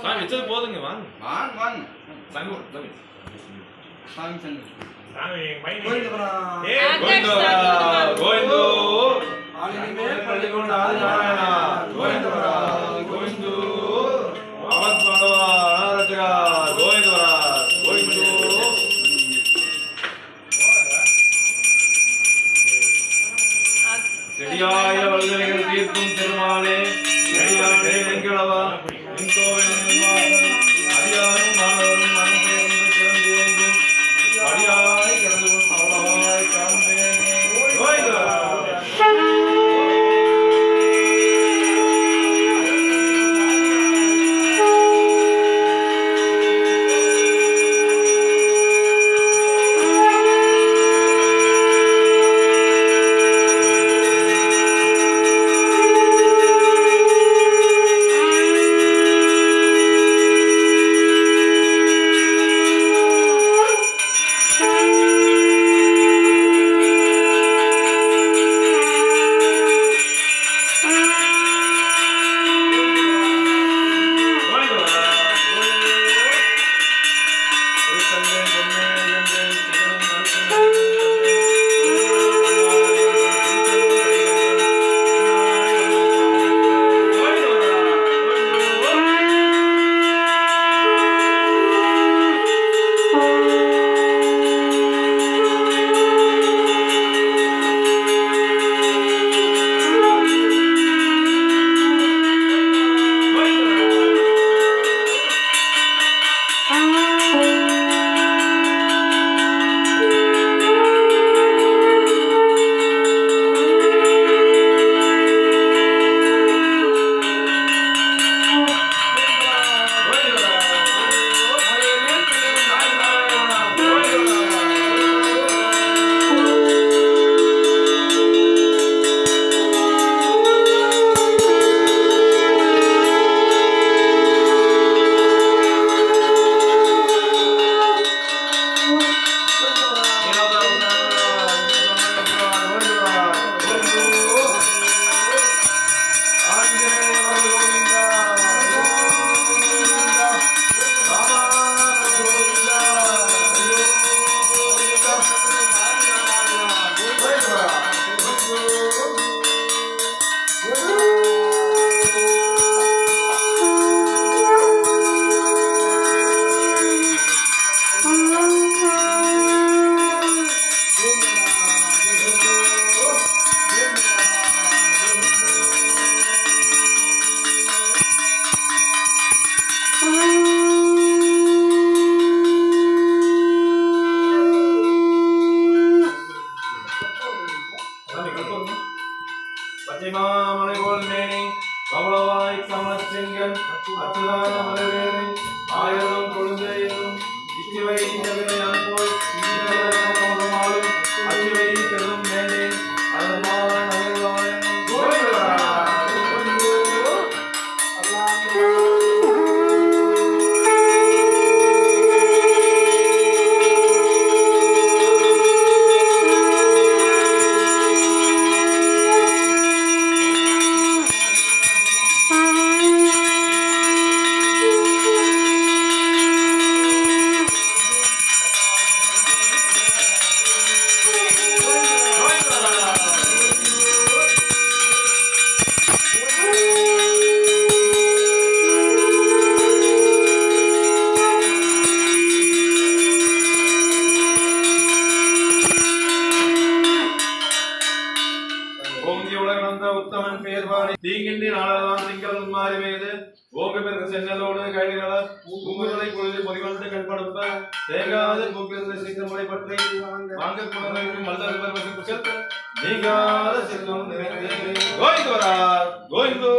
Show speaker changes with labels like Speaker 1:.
Speaker 1: சாமி வச்சது போதுங்க. வாங்க வாங்க வாங்க சாமி சாமி சாமி சாமி சாமி கோவிந்தபுரா கோவிந்தோ ஆலினி மேல் பள்ளிகொண்ட ஆதி நாராயணா கோவிந்தபுரா கோவிந்தோ அவத் மாதவா அனாரஜகா கோவிந்தபுரா கோவிந்தோ செடியாய வல்கலைகள் தீர்க்கும் திருமாலே செடியா கிடைவா அதிகாரம் மாணவரும் மனப்பெயர்ந்து சிறந்து வேண்டும் அடியாய் கிடந்து அவ்வளவாய் காண்பேன். தீங்கின்றி நாளெல்லாம் திங்கள் மாறி பெய்து ஓங்க பிறகு சென்னலோடு கைகள பூங்குகளை பொழுது பொறிவந்து கண்படுப்ப தேங்காது பூக்கிறது சீக்கிரமுறை பற்றி வாங்க குணங்களுக்கு மல்லர் பருவத்துக்கு நீங்காத சித்தம் நிறைந்து கோவிந்தோ